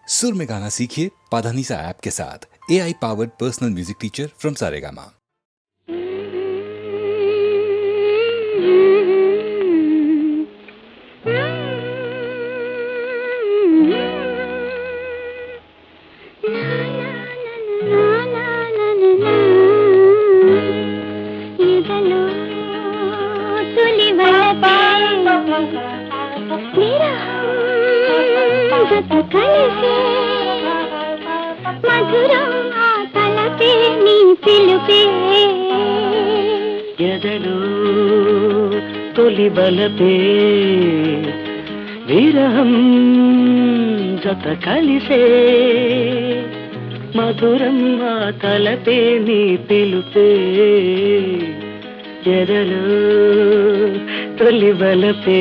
सुर में गाना सीखिए पाधानीसा ऐप के साथ AI powered personal music teacher from Saregama. ఎదలో తొలి బలపే విరహం జత కలిసే మధురం ఆ తలపే నీ పిలుపే ఎదలో తొలి బలపే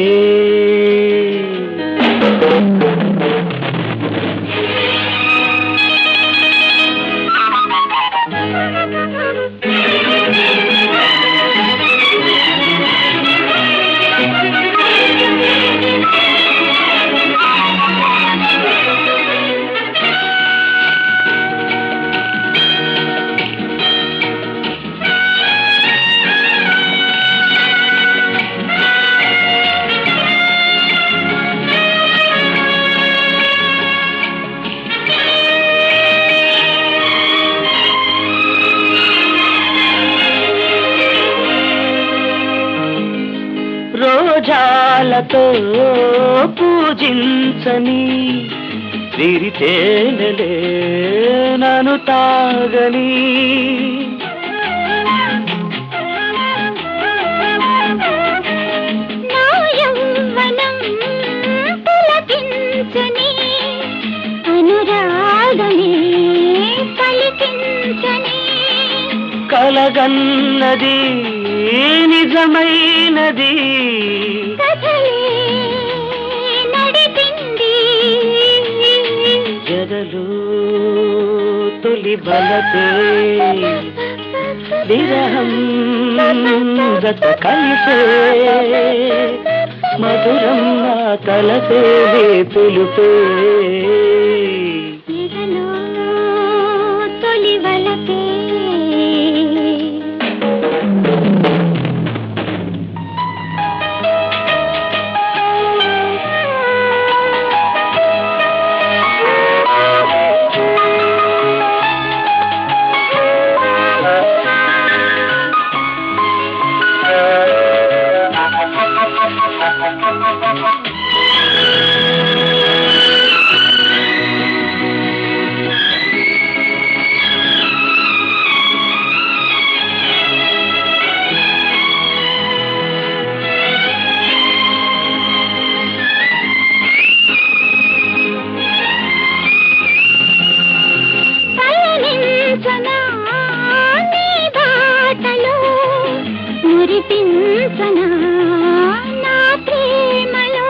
రోజాలతో పూజించని విరితేనలే నన్ను తాగని నా యవ్వనం పులకించని అనురాగమే పలికించని కలగన్నది నిజమైనది కథలే నడిపింది జగలు తొలి బలపే విరహం గత కలిసే మధురం నా తలపే పిలుపే ఎదలో తొలి వలపే పయనించనా నీ బాటలో మురిపించనా నా ప్రేమలో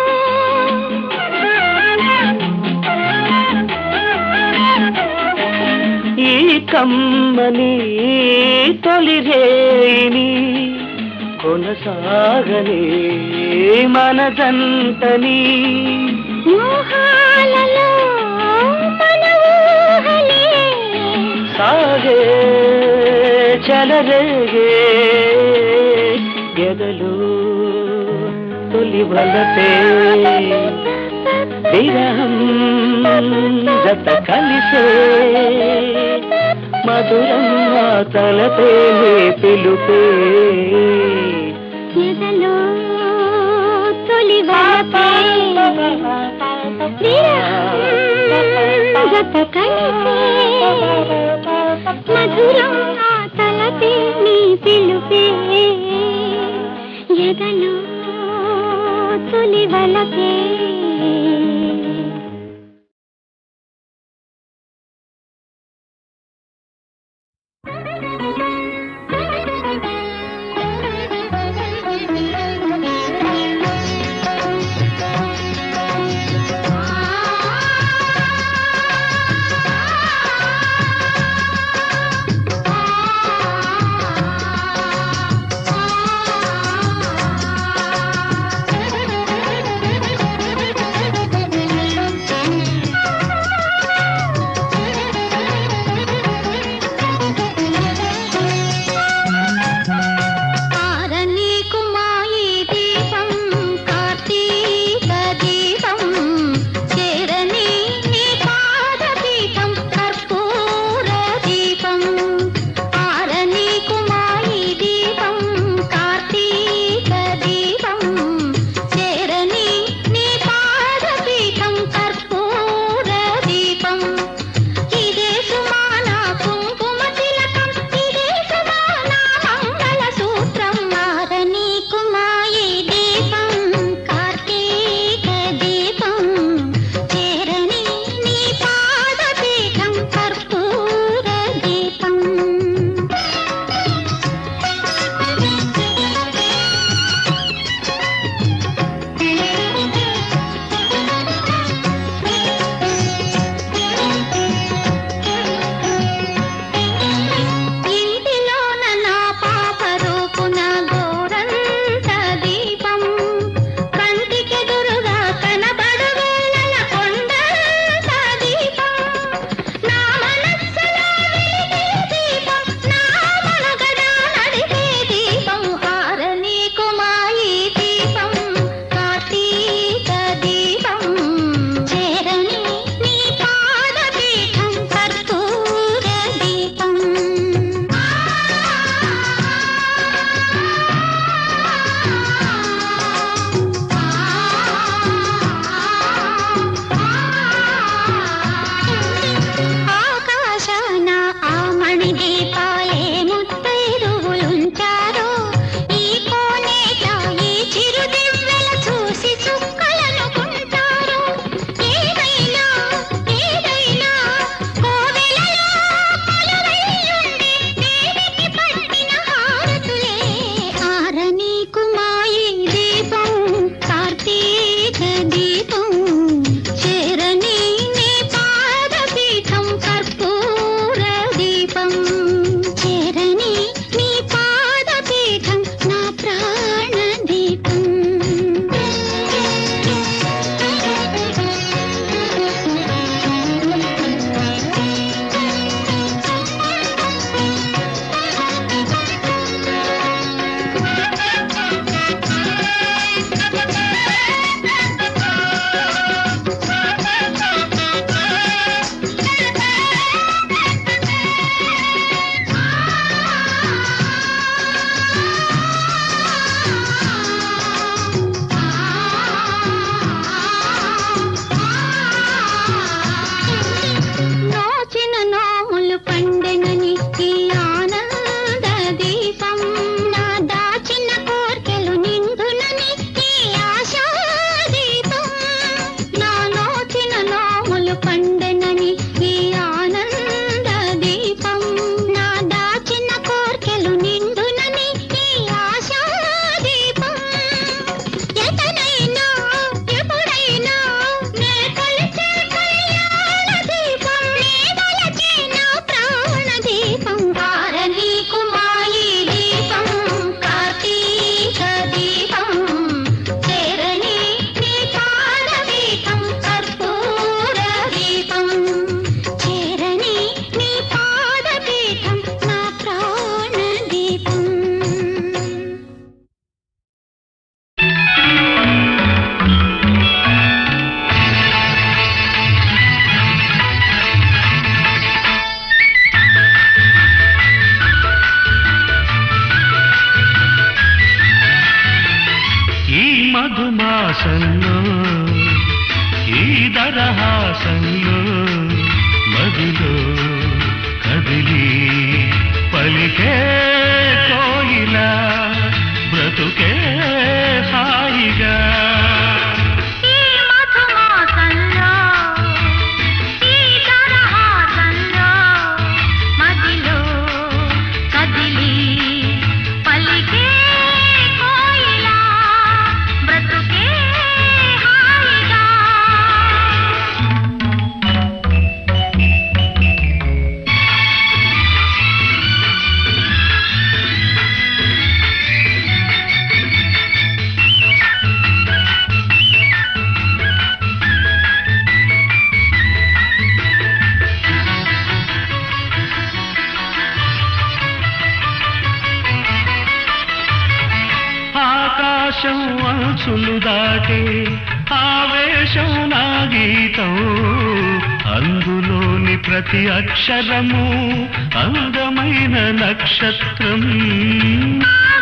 ఈ కమ్మని తొలి రేణి కొనసాగని మనదంతని మోహాలలో మన ఊహలే సాగే చలరేగే ఎదలు తొలి వలపే విరహం జత కలిసే మధురం ఆ తలపే పిలుపే ఎదలో తొలి వలపే విరహం జత కలిసే మధురం ఆ తలపే నీ పిలుపే ఎదలో తొలి వలపే పండెనని ఈ ఆనంద దీపం నా దాచిన కోర్కెలు నిండునని ఈ ఆశా దీపం ఎతనైనా ఎప్పుడైనా నే కొలిచే కళ్యాణ దీపం నే కొలిచే నా ప్రాణ దీపం హారని కుమాయి దీపం కార్తీక దీపం చేరని నీ పాద దీపం కర్పూర దీపం చేరని నీ పాద దీపం నా ప్రాణ దీపం ఈ మధుమాసంలో ఈ దరహాసంలో మదిలో కదిలి పలికే కోయిలా బ్రతుకే హాయిగా ఈ మధుమాసంలో ఈ దరహాసంలో మదిలో కదిలి పలికే కోయిలా బ్రతుకే హాయిగా ఆకాశం అంచులు దాటే ఆవేశం నా గీతం అందులోని ప్రతి అక్షరము అందమైన నక్షత్రం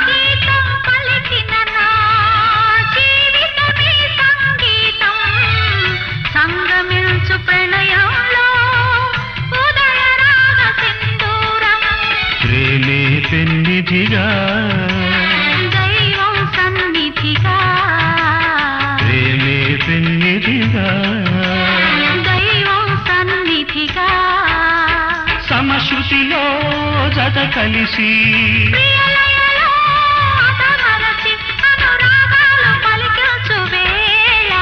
గీతం పలికిన నా జీవితమే సంగీతం సంగమించు ప్రణయంలో ఉదయ రాగ సింధూరం ప్రేమే పెన్నిధిగా దైవం సన్నిధిగా ప్రేమే పెన్నిధిగా దైవం సన్నిధిగా సమశృతిలో జత కలిసి ప్రియలయలో అతమరచి అనురాగాలు పలికించు వేళ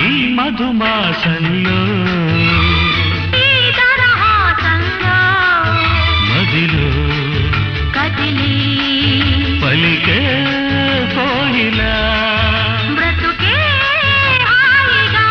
ఈ మధుమాసంలో ఈ దరహాసంలో మదిలో కదిలి పలికే కోయిలా బ్రతుకే హాయిగా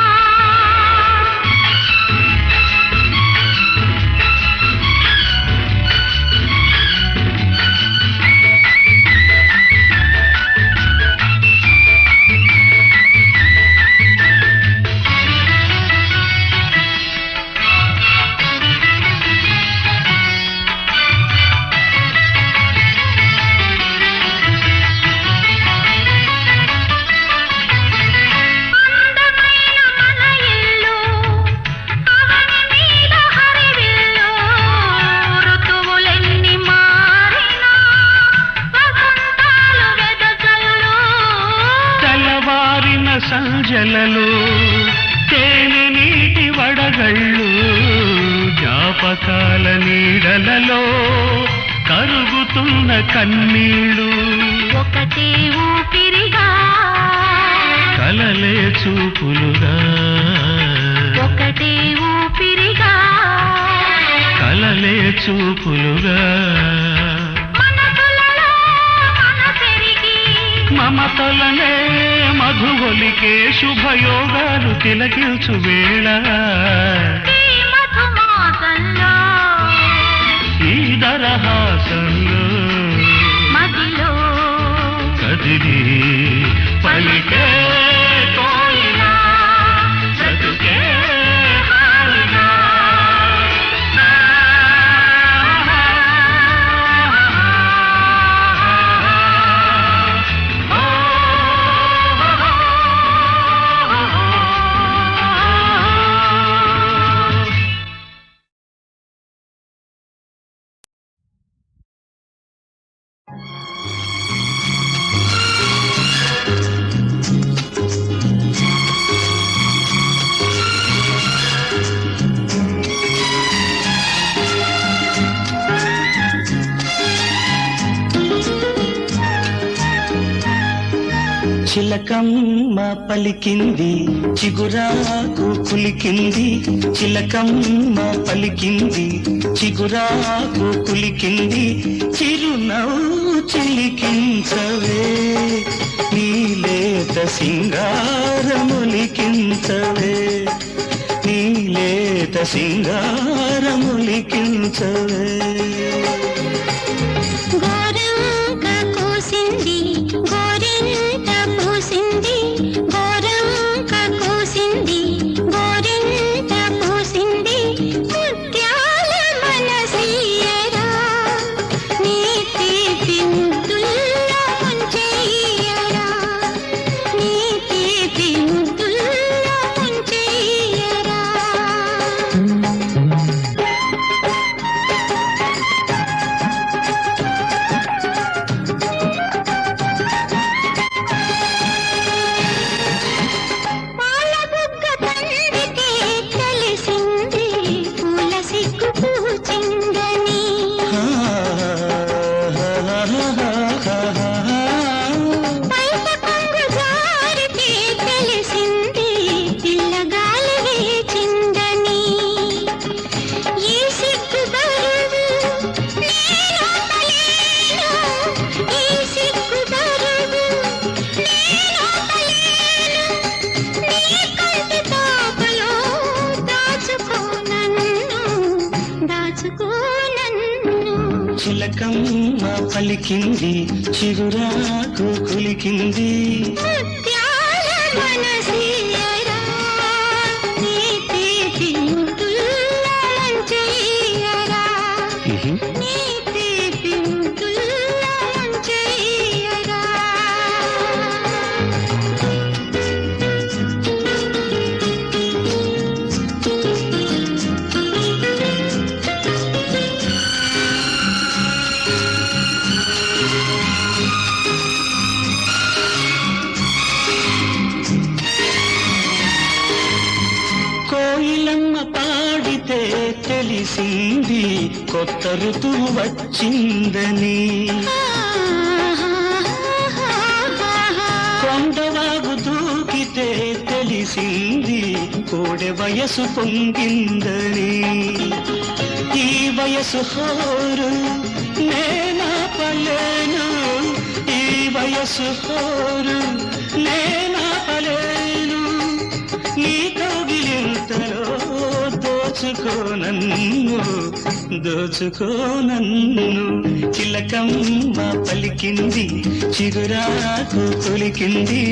అందమైన మన ఇల్లు అవని మీద హరివిల్లు ఋతువులెన్ని మారినా వసంతాలు వెదజల్లు తెల్లవారిన సంజలలో తేనె నీటి వడగళ్ళు జ్ఞాపకాల నీడలలో కరుగుతున్న కన్నీళ్ళు ఒకటే ఊపిరిగా కలలే చూపులుగా ఒకటే ఊపిరిగా కలలే చూపులుగా మనసులలో మనసెరిగి మమతలనే మధుగొలికే శుభయోగాలు తిలకించు వేళ ఈ మధుమాసంలో ఈ దరహాసంలో మదిలో కదిలి పలికే కోయిలా బ్రతుకే హాయిగా. చిలకమ్మ పలికింది చిగురాకు కులికింది, చిలకమ్మ పలికింది చిగురాకు కులికింది, చిరునవ్వు చిలికించవే నీలేత సింగారములికించవే, నీలేత సింగారములికించవే. గోరంక కోసింది గోరింట పూసింది, గోరంక కోసింది గోరింట పూసింది, ముత్యాల మనసీయరా నీ తీపి ముద్దుల్లో ముంచెయ్యరా, నీ తీపి ముద్దుల్లో ముంచెయ్యరా. పాల బుగ్గ తండ్రికి తెలిసింది పూల సిగ్గు పూచిందని, బయట కొంగు జారికి తెలిసింది పిల్లగాలి వేచిందని, ఈ సిగ్గు బరువు నేనోపలేను, ఈ సిగ్గు బరువు నేనోపలేను, నీ కంటి తాపలో దాచుకో నన్ను, దాచుకో నన్ను. చిలకమ్మ పలికింది చిగురాకు కులికింది, ముత్యాల మనసీయరా నీ తీపి ముద్దుల్లో ముంచెయ్యరా, నీ తీపి ముద్దుల్లో ముంచెయ్యరా. కోయిలమ్మ పాడితే తెలిసింది కొత్త ఋతువు వచ్చిందని, కొండవాగు దూకితే తెలిసింది కోడె వయసు పొంగిందని, ఈ వయసు హోరు నేనాపలేను, ఈ వయసు హోరు నేనాపలేను, నీ కౌగిలింతలో దోచుకో నన్ను, దోచుకో నన్ను. చిలకమ్మ పలికింది చిగురాకు కులికింది,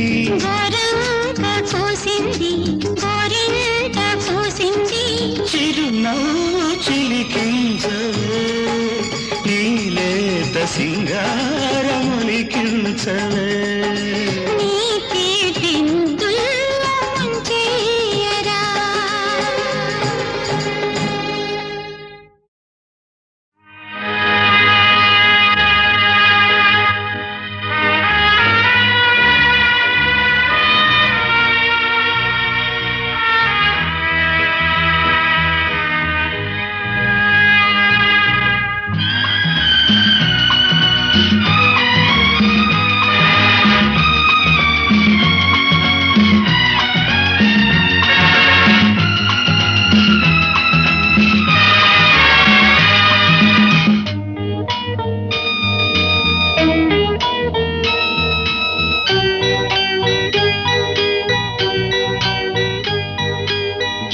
గోరంక కోసింది గోరింట పూసింది, చిరునవ్వు చిలికించవే నీలేత సింగారములికించవే. నీ తీపి ముద్దుల్లో ముంచెయ్యరా.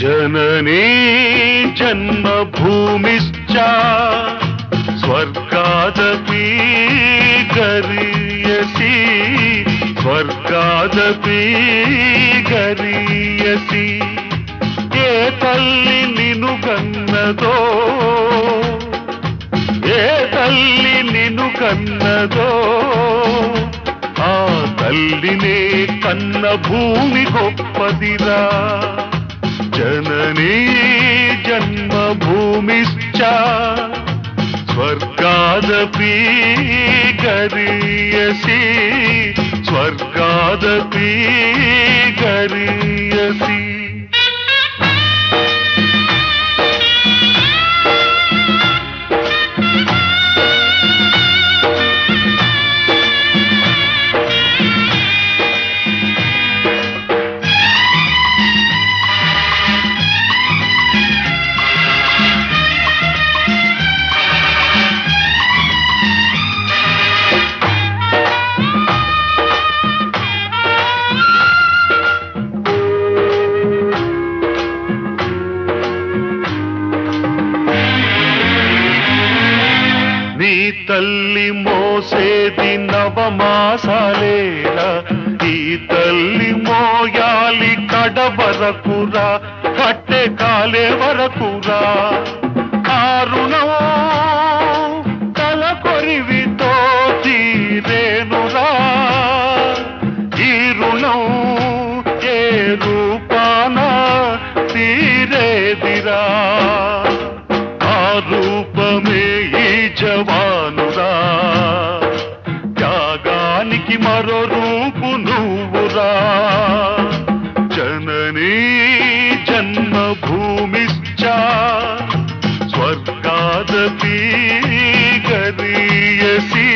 जननी जन्मभूमिश्च स्वर्गादपि गरीयसी, स्वर्गादपि गरीयसी. ఏ తల్లి నిన్ను కన్నదో, ఏ తల్లి నిన్ను కన్నదో, ఆ తల్లినే కన్న భూమి గొప్పదిరా. जननी जन्मभूमिश्च स्वर्गादपि गरीयसी, स्वर्गादपि गरीयसी. తల్లి మోసేది నవమాసాలేరా, ఈ తల్లి మోయాలి కడ వరకురా, కట్టె కాలే వరకురా. కారుణం తల కొరివితో తీరేనురా, ఈ రుణం ఏ రూపాన తీరేదిరా. ఆ రూపమే ఈ జవానురా, త్యాగానికి మరో రూపు నువ్వురా. జననీ జన్మభూమిశ్చ స్వర్గాదపి గరీయసి,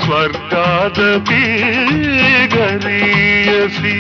స్వర్గాదపి గరీయసి.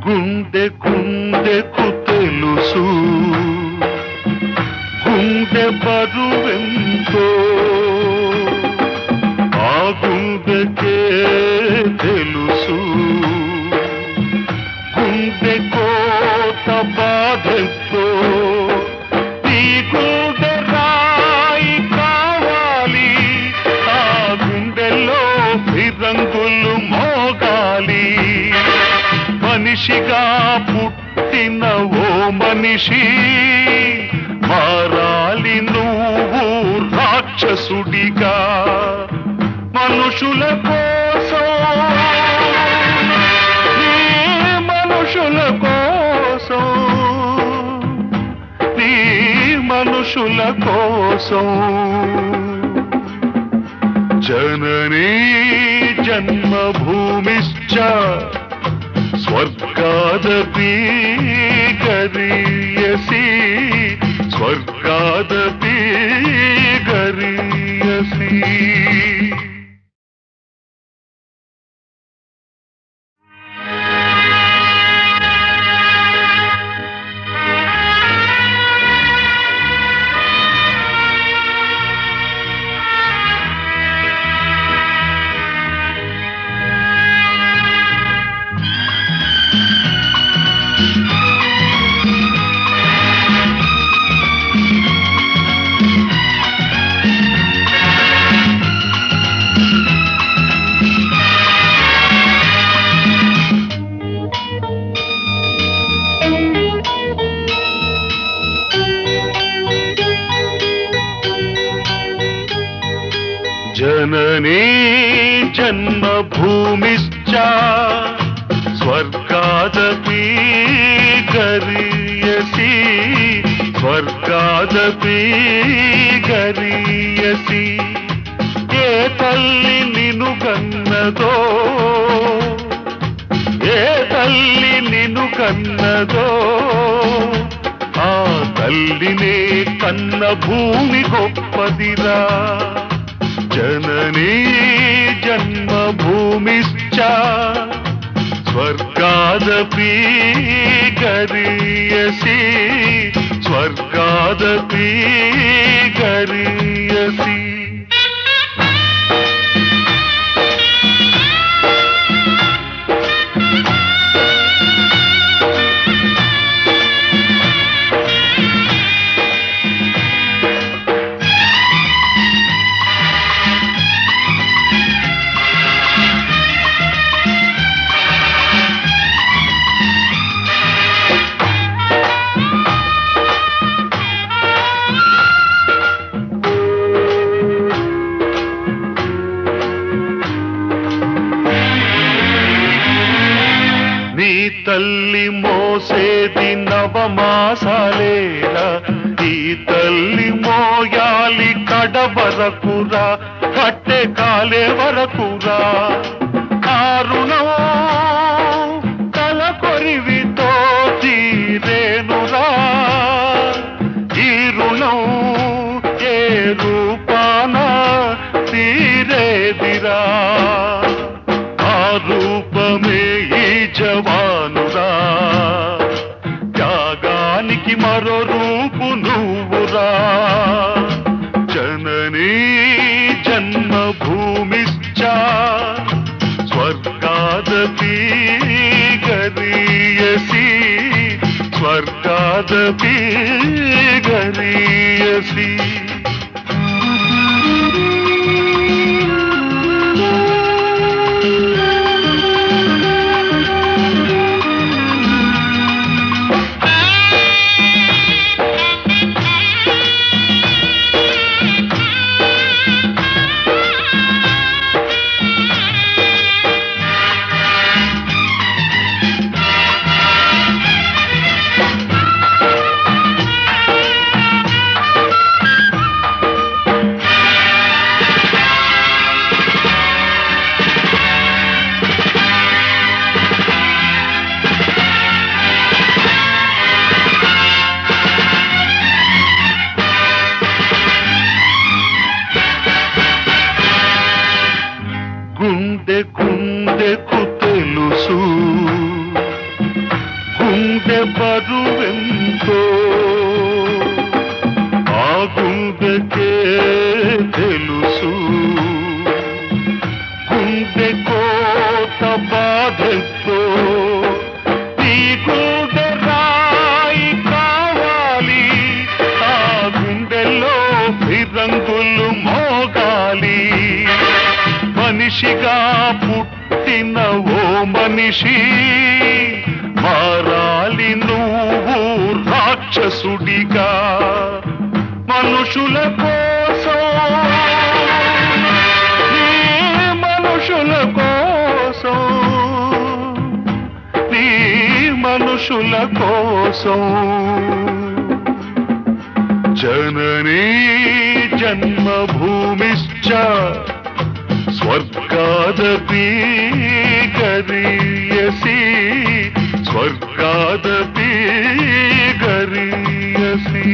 గుండె గుండెకు తెలుసు గుండె బరువెంతో, ఆ గుండెకే తెలుసు గుండె కోత బాధెంతో. ఈ గుండె రాయి కావాలి, ఆ గుండెలో ఫిరంగులు మోగాలి. మనిషిగా పుట్టిన ఓ మనిషి, మారాలి నువ్వు రాక్షసుడిగా. మనుషుల కోసం, నీ మనుషుల కోసం, నీ మనుషుల కోసం. జననీ జన్మభూమిశ్చ స్వర్గాదపి గరీయసి, స్వర్గాదపి గరీయసి. జననీ జన్మభూమిశ్చ స్వర్గాదపి గరీయసి, స్వర్గాదపి గరీయసి. ఏ తల్లి నిన్ను కన్నదో, ఏ తల్లి నిన్ను కన్నదో, ఆ తల్లినే కన్న భూమి గొప్పదిరా. జననీ జన్మభూమిశ్చ స్వర్గాదపి గరీయసి, స్వర్గాదపి గరీయసి. తల్లి మోసేది నవమాసాలేరా, ఈ తల్లి మోయాలి కడ వరకురా కట్టె కాలే వరకురా కారుణం తల కొరివితో తీరేనురా ఈ రుణం ఏ రూపాన తీరేదిరా ఆ రూపమే ఈ జవానురా త్యాగానికి మరో రూపు నువ్వురా జననీ జన్మభూమిశ్చ స్వర్గాదపి గరీయసి స్వర్గాదపి గరీయసి గుండె గుండెకు తెలుసు గుండె బరువెంతో ఆ గుండెకే తెలుసు గుండె కోత బాధెంతో ఈ గుండె రాయి కావాలి ఆ గుండెల్లో ఫిరంగులు మోగాలి మనిషిగా పుట్టిన ఓ మనిషి మారాలి నువ్వు రాక్షసుడిగా మనుషుల కోసం నీ మనుషుల కోసం నీ మనుషుల కోసం జననీ జన్మభూమిశ్చ స్వర్గాదపి గరీయసి స్వర్గాదపి గరీయసి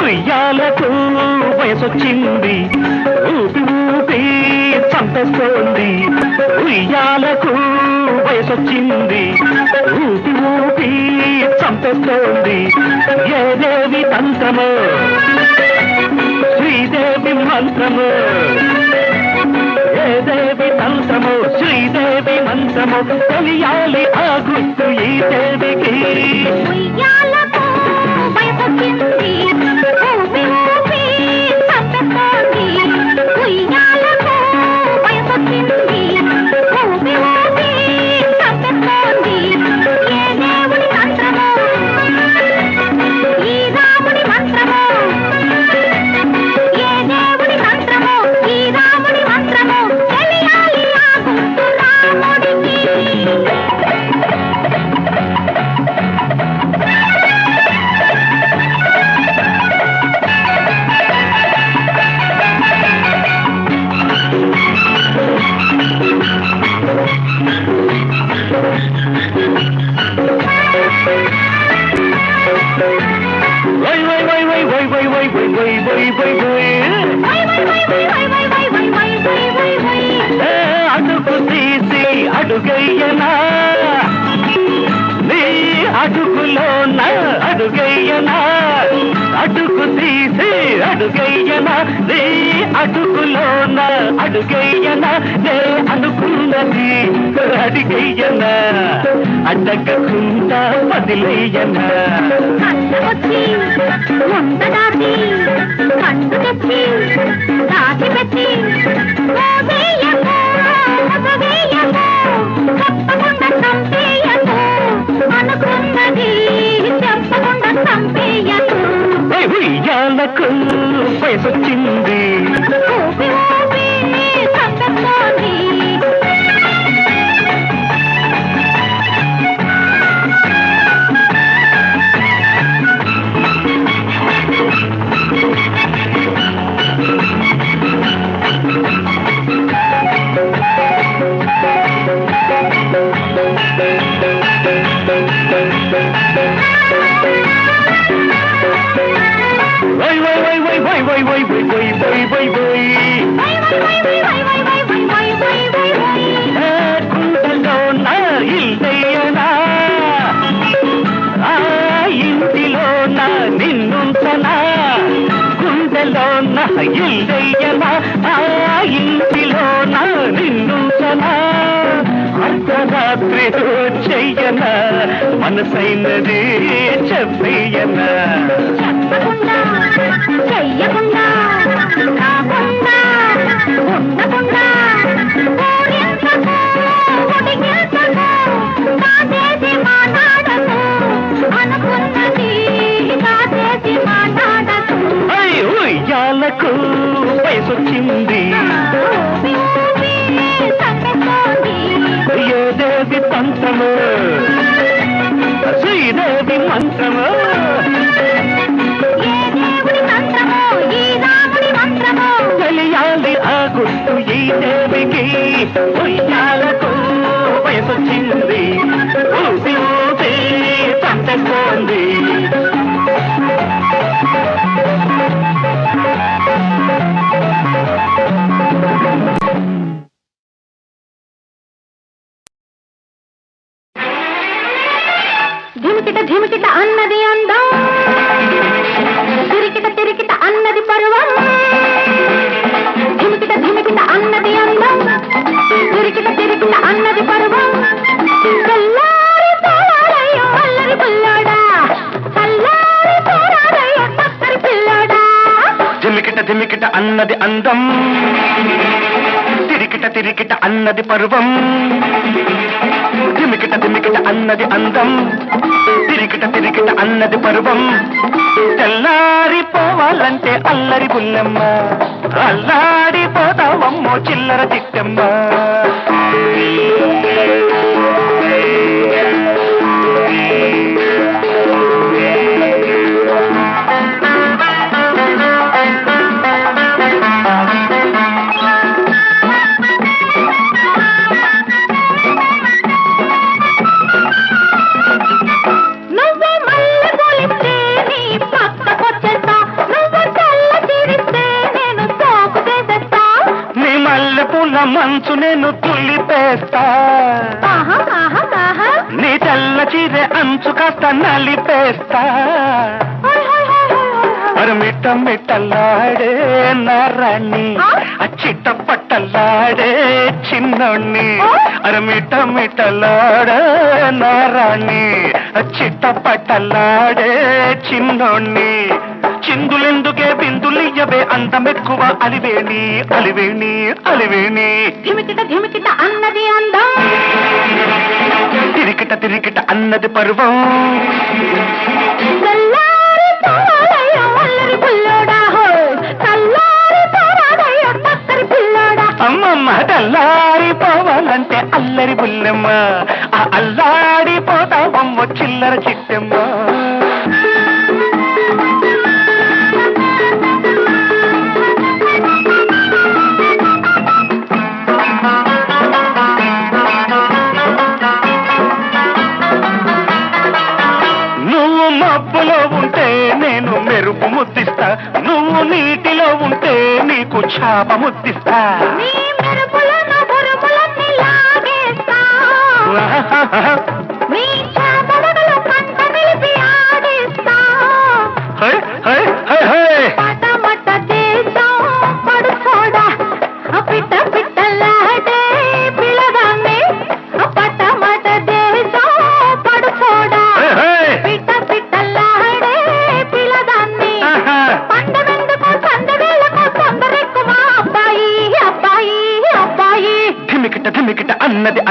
ఉయ్యాలకు వయసొచ్చింది ఊపి ఊపి చంపేస్తోంది ఉయ్యాలకు వయసొచ్చింది ఊపి ఊపి చంపేస్తోంది ఏ దేవి తంత్రము శ్రీదేవి మంత్రము ఏ దేవి తంత్రము శ్రీదేవి మంత్రము తెలియాలి ఆ గుర్తు ఈ దేవికి ఉయ్యాలకు వయసొచ్చింది ఊపి ఊపి చంపేస్తోంది ఉయ్యాలకు వయసొచ్చింది ఊపి ఊపి చంపేస్తోంది ఏ దేవుడి మంత్రము ఈ రాముడి మంత్రము ఏ దేవుడి మంత్రము ఈ రాముడి మంత్రము తెలియాలి ఆ గుర్తు రాముడికి అడుగు తీసి అడుగయ్యనా నీ అడుగులోన అడుగయ్యనా అడుగు తీసి అడుగయ్యనా నీ అడుగులోన అడుగయ్యనా నే అనుకున్న అనుకున్నది అడిగయ్యనా అడ్డగకుండా వదిలేయనా కట్టకొచ్చి ముందడాసి కట్టు తెచ్చి దాచి పెట్టి ఓవేయకు ఓవేయకు తప్పకుండా చంపేయకు అనుకున్నది చెప్పకుండా చంపేయకు ఉయ్యాలకు వయసొచ్చింది ఊపి ఊపి చంపేస్తోంది వై వై వై వై వై వై వై వై వై వై వై వై గుండెలో నా ఇల్లయ్యనా ఆ ఇంటిలో నా నిన్నుంటనా గుండెలో నా ఇల్లయ్యనా ఆ ఇంటిలో నా నిన్నుంటనా అర్ధరాత్రి చెయ్యనా మనసైనది చెప్పయ్యనా చెప్పకుండా చెయ్యకుండా కాకుండా ఉండకుండా ఊరించకు ఉడిగించకు కాదేసి మాట్లాడకు అనుకున్నది కాదేసి మాట్లాడకు ఉయ్యాలకు వయసొచ్చింది ఊపి ఊపి చంపేస్తోంది ఏదేవి పంచము శ్రీదేవి మంత్రము ఏ దేవుడి మంత్రమో ఈ రాముడి మంత్రమో తెలియాలి ఆ గుర్తు ఈ దేవికి ఉయ్యాలకు వయసొచ్చింది ఊపి ఊపి పంపేస్తోంది ధిమికిట ధిమికిట అన్నది అందం తిరికిట తిరికిట అన్నది పరువం ధిమికిట ధిమికిట అన్నది అందం తిరికిట తిరికిట అన్నది పరువం తెల్లారి పోరాడయ్యో అల్లరి పిల్లోడా చల్లారి పోరాడయ్యో చక్కరి పిల్లోడా జిమికిట జిమికిట అన్నది అందం తిరికిట తిరికిట అన్నది పర్వం జిమికిట జిమికిట అన్నది అందం తిరికిట తిరికిట అన్నది పర్వం తెల్లారిపోవాలంటే అల్లరి బుల్లెమ్మ అల్లాడిపోతావమ్మో చిల్లర చిట్టమ్మ నువ్వే మల్లె పూలిస్తే నీ పక్కకొచ్చేస్తా నువ్వు చల్ల చిరిస్తే నేను సోకు చేసేస్తా నీ మల్లె పూల మంచు నేను తుల్లిపేస్తా ఆహా ఆహా ఆహా నీ తెల్ల చీరె అంచు కాస్త నలిపేస్తా హోయ్ హోయ్ హోయ్ హోయ్ హోయ్ అరు మిట్ట మిట్టలాడే నారాణి చిట్ట పట్టలాడే చిన్నోణ్ణి అరు మిట్ట మిట్టలాడే నారాణి చిట్ట పట్టలాడే చిన్నోణ్ణి చిందులెందుకే బిందులియ్యవే అందమెక్కువ అలివేణి అలివేణి అలివేణి ధిమికిట ధిమికిట అన్నది అందం తిరికిట తిరికిట అన్నది పర్వం చల్లారి పోరాడయ్యో అల్లరి పిల్లోడా హోయ్ చల్లారి పోరాడయ్యో చక్కరి పిల్లోడా అమ్మమ్మ తెల్లారిపోవాలంటే అల్లరి బుల్లెమ్మ ఆ అల్లాడిపోతావమ్మ చిల్లర చిట్టమ్మ నువ్వు మబ్బులో ఉంటే నేను మెరుపు ముద్దిస్తా నువ్వు నీటిలో ఉంటే నీకు చాప ముద్దిస్తా నీ మెరుపులను బురుములన్నీ లాగేస్తా నీ చాపడగలు కంట నిలిపి ఆడిస్తా హై హై హై హై పటమట దేశం పడుచోడా పిట్ట పిట్టలాడే పిలగాంగ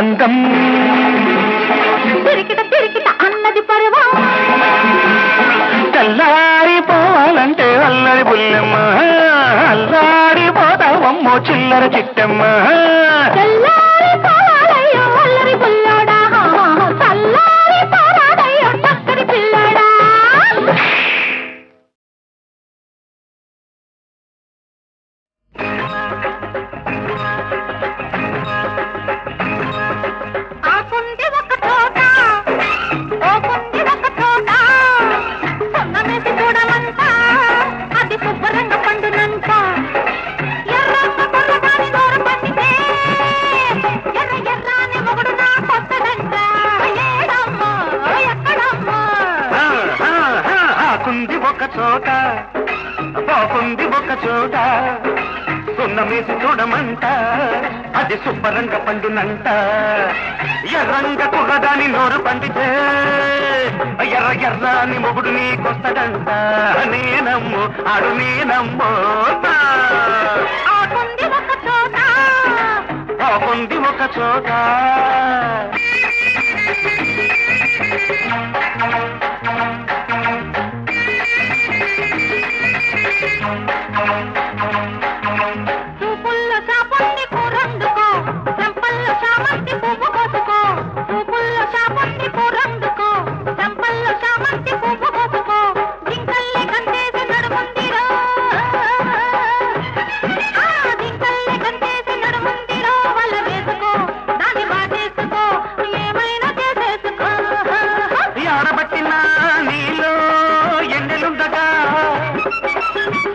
అందం తిరికిట తిరికిట అన్నది పర్వం తెల్లారిపోవాలంటే అల్లరి బుల్లెమ్మ అల్లాడిపోతావమ్మో చిల్లర చిట్టమ్మ తెల్లారి పోవాలయ్యో అల్లరి పుల్లోడా చల్లారి పోరాదయ్యో చక్కని పిల్లోడా ఆ కుంది ఒక చోట ఓ కుంది ఒక చోట సొన్నమేసి చూడమంట అది శుభ్రంగా పండునంట ఎర్రన్న బుర్రగాని నోరు పండితే ఎర్ర ఎర్రాని మొగుడు నా కొత్తదంట ఏడమ్మో ఎక్కడమ్మో ఆకుంది ఒక చోట బాకుంది ఒక చోట సున్నమేసి చూడమంట అది శుభ్రంగా పండునంట ఎర్రంగ కుర్రదాని నోరు పండితే ఎర్ర ఎర్రాని మొగుడు నీకొస్తడంట నేనమ్ము ఆడు నేనమ్మో ఆకుంది ఒక చోట బాకుంది ఒక చోట చూపుల్లో చాపంది కూరందుకో చెంపల్లో చామంతి పువ్వు కోసుకో చూపుల్లో చాపంది కూరందుకో చెంపల్లో చామంతి పువ్వు కోసుకో జింకల్లి కందేసి నడుముందిరో జింకల్లి కందేసి నడుముందిరో వల్ల వేసుకో దాన్ని బాటేసుకో ఏమైనా చేసేసుకో ఆడబట్టిన నీలో ఎండలుండగా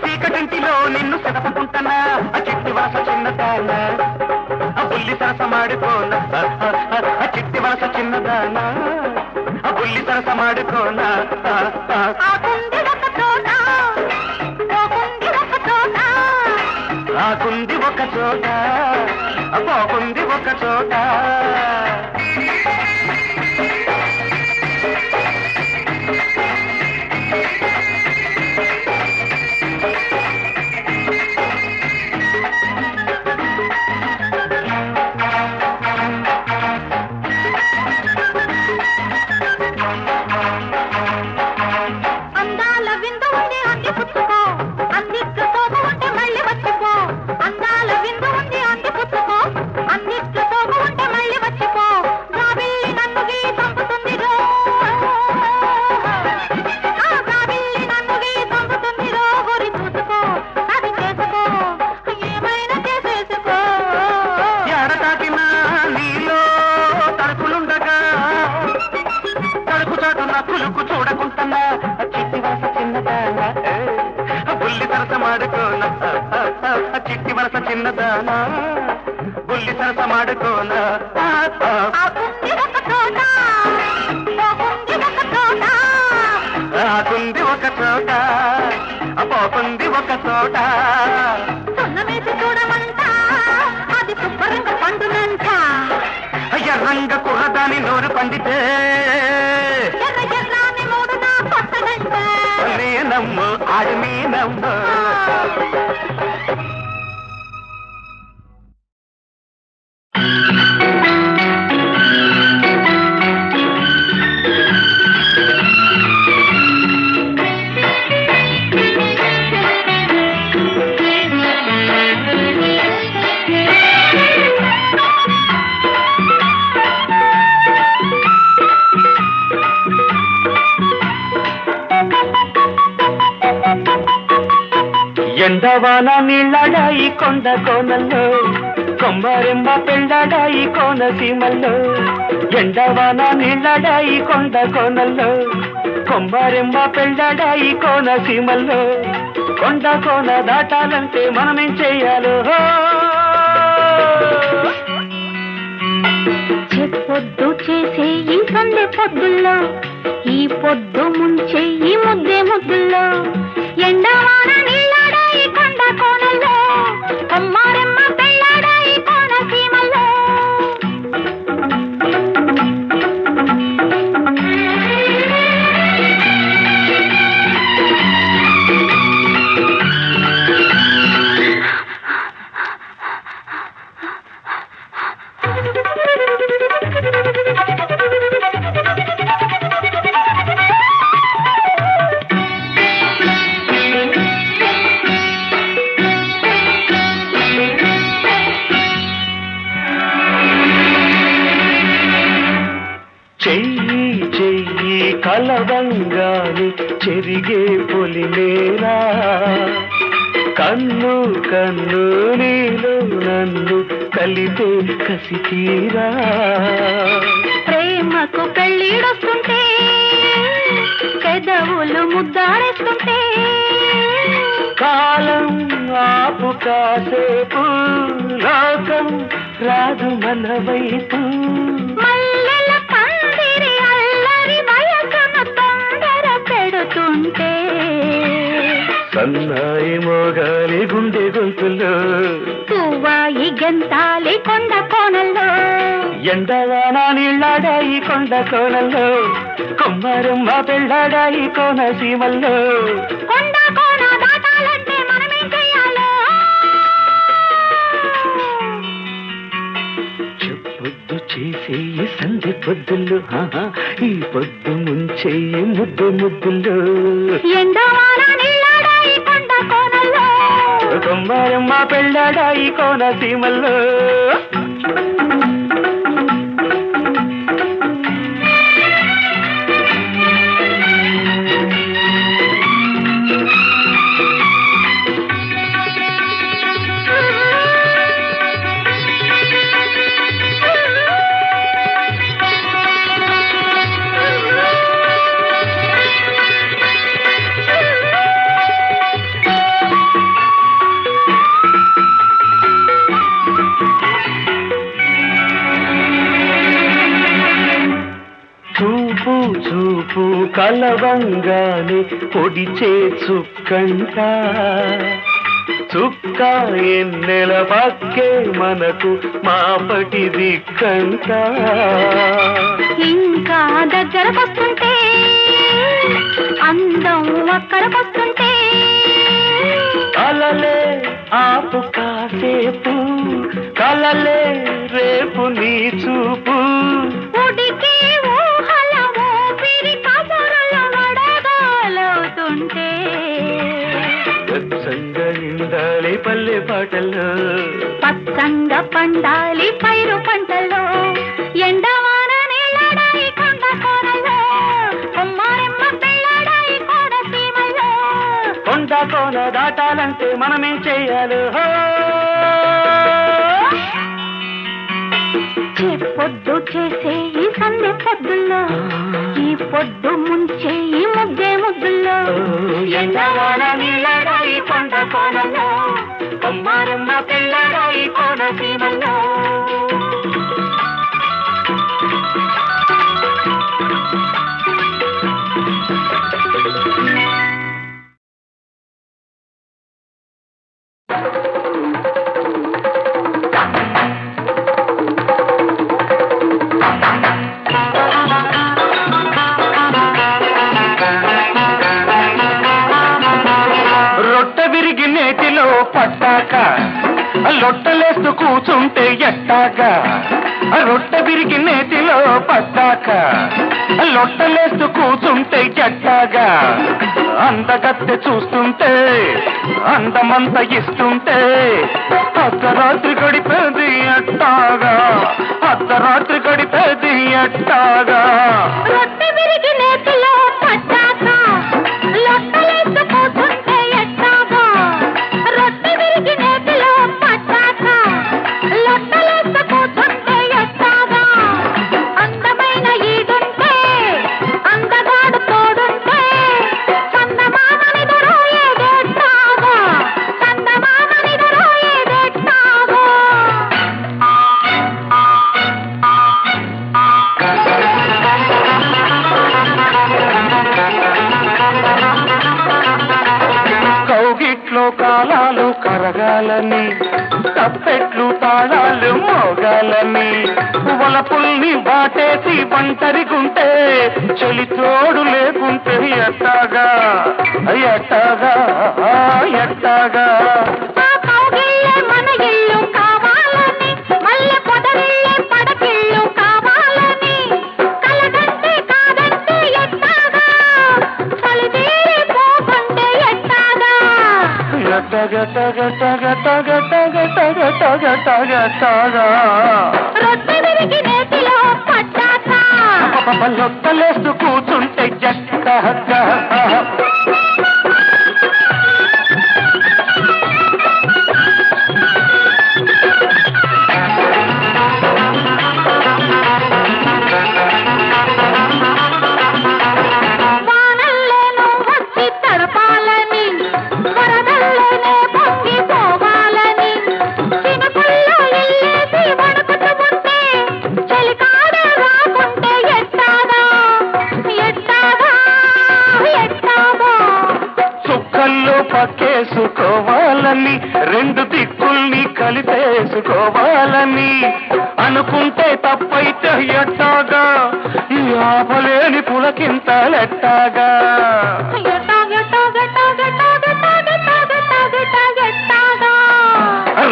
చీకటింటిలో నిన్ను సెదపుకుంటున్నా ఆ చిట్టి వరస చిన్నదాన ఆ బుల్లి సరస మాడుకోనా ఆ చిట్టి వరస చిన్నదాన ఆ బుల్లి సరస మాడుకోనా ఆకుంది ఒక చోట పోకుంది ఒక చోట ఆకుంది ఒక చోట పోకుంది ఒక చోట అందాల విందు ఉంది అంది పుచ్చుకో అందిట్లో తోపు ఉంటే మళ్ళీ వచ్చిపో అందాల విందు ఉంది అంది పుచ్చుకో అందిట్లో తోపు ఉంటే మళ్ళీ వచ్చిపో రాబిల్లి నన్ను గిల్లి చంపుతుంది రో రాబిల్లి నన్ను గిల్లి చంపుతుంది రో గురి చూసుకో అది చేసుకో ఏమైనా చేసేసుకో ఎడతాకిన నీలో తడుపులుండగా తడుపు చాటు నా కులుకు చూడకుంటున్నా చిట్టి వరస చిన్నదాన బుల్లి సరస మాడుకోనా చిట్టి వరస చిన్నదాన బుల్లి సరస మాడుకోనా ఆకుంది ఒక చోట పోకుంది ఒక చోట ఆకుంది ఒక చోట పోకుంది ఒక చోట సున్నమేసి చూడమంట అది శుభ్రంగా పండునంట ఎర్రంగ కుర్రదాని నోరు పండితే ఎర్ర ఎర్రాని మూడు నా కొత్తదంట నేనమ్ము ఆడు నేనమ్ము ఎండవాన నీళ్ళడాయి కొండ కోనల్లో కొమ్మరెమ్మ పెళ్ళడాయి కోనసీమల్లో ఎండవాన నీళ్ళడాయి కొండ కోనల్లో కొమ్మరెమ్మ పెళ్ళడాయి కోనసీమల్లో కొండ కోన దాటాలంటే మనమేం చెయ్యాలో పొద్దు చేసే ఈ సందె పొద్దుల్లో ఈ పొద్దు ముంచే ఈ ముద్దే ముద్దుల్లో ఎండవాన నీళ్ళాడాయి కొండ కోనల్లో కొమ్మారెమ్మ పెళ్ళాడాయి కోనసీమల్లో చెయ్యి కలవంగాని చెరిగే పొలిమేరా కన్ను కన్ను నీలో నన్ను కలిపే కసి తీరా ప్రేమకు పెళ్ళిడొస్తుంటే పెదవులు ముద్దాడేస్తుంటే కాలం ఆపు కాసేపు లోకం రాదు మన వైపు మల్లెల పందిరి అల్లరి వయసును తొందర పెడుతుంటే సన్నాయి మోగాలి గుండె గొంతులో పువ్వాయి గెంతాలి కొండ కోనల్లో ఎండవాన నీళ్ళాడాయి కొండ కోనల్లో కొమ్మారమ్మ పెళ్ళాడాయి కోన సీమల్లో కొండ కోన దాటాలంటే మనమేం చెయ్యాలో చెప్పొద్దు చేసేయి సంధి పొద్దుల్లో ఈ పొద్దు ముంచేయి ముద్దు ముద్దుల్లో ఎండవాన నీళ్ళాడాయి కొండ కోనల్లో కొమ్మారమ్మ పెళ్ళాడాయి కోన సీమల్లో చూపు చూపు కలవంగానే పొడిచే చుక్కంట చుక్క ఎన్నెల పక్కే మనకు మాపటి దిక్కంట ఇంకా దగ్గరకొస్తుంటే అందం అక్కడకొస్తుంటే అలలే ఆపు కాసేపు కలలే రేపు నీ చూపు ఉడికి ఊహల ఊపిరి కబురులు వడగాలవుతుంటే వెచ్చంగా నిండాలి పల్లె పాటల్లో పచ్చంగా పండాలి పైరు పంటల్లో ఎండవాన నీళ్ళడాయి కొండ కోనల్లో కొమ్మారెమ్మ పెళ్ళడాయి కోడ సీమల్లో కొండ కోన దాటాలంటే మనమేం చెయ్యాలి పొద్దు చేసే ఈ సందె పొద్దుల్లో ఈ పొద్దు ముంచే ఈ ముద్దే ముద్దుల్లో ఎండవాన నీళ్ళడాయి కొండ కోనల్లో కొమ్మారమ్మ పెళ్ళడాయి కోన సీమల్లో పట్టాక లొట్టలేస్తూ కూచుంటే ఎట్టాగా రొట్టె విరిగి నేతిలో పట్టాక లొట్టలేస్తూ కూచుంటే ఎట్టాగా అందగత్తె చూస్తుంటే అందమంత ఇస్తుంటే అర్ధరాత్రి గడిపేది ఎట్టాగా అర్ధరాత్రి గడిపేది ఎట్టాగా రొట్టె విరిగి నేతిలో పట్టాక లొట్టలేస్తూ కూచుంటే ఎట్టాగా రొట్టె విరిగి నేతిలో పట్టాక లొట్టలేస్తూ కూచుంటే ఎట్టాగా అందమైన ఈడుంటే అందగాడు తోడుంటే చందమామనిదురో ఏదెట్టాగా చందమామనిదురో ఏదెట్టాగా కౌగిట్లో కాలాలు కరగాలని తప్పెట్లు తాళాలు మోగాలని వలపుల్ని బాటేసి ఒంటరిగుంటే చెలి తోడు లేకుంటే ఎట్టాగా ఎట్టాగా ఎట్టాగా ఆ కౌగిల్లే మన ఇల్లు కావాలని మల్లె పొదరిల్లే పడకిల్లు కావాలని కలదంటే కాదంటే ఎట్టాగా చలిదేరి పోకుంటే ఎట్టాగా ఎట్టగట్టగట్టగట్టగట్టగట్టగట్టగట్టగట్టగా రొట్టె విరిగి నేతిలో పట్టాక లొట్టలేస్తూ కూర్చుంటే ఎట్టాగా వానల్లేను వచ్చి తడపాలని వరదల్లేనే పొంగిపోవాలని చినుకుల్లో ఇల్లేసి వణుకుతుంటే చలికాడ రాకుంటే ఎట్టాగా ఎట్టాగా ఎట్టాగా చుక్కల్లో పక్కేసుకోవాలని రెండు దిక్కుల్ని కలిపేసుకోవాలని అనుకుంటే తప్పైతే ఎట్టాగా ఈ ఆపలేని పులకింతలెట్టాగా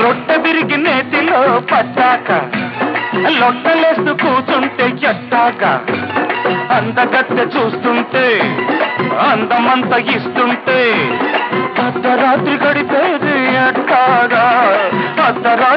రొట్టె విరిగి నేతిలో పట్టాక లొట్టలేస్తూ కూర్చుంటే ఎట్టాగా అందగత్తె చూస్తుంటే అందమంత ఇస్తుంటే అర్ధరాత్రి గడిపేది ఎట్టాగా అర్ధరాత్రి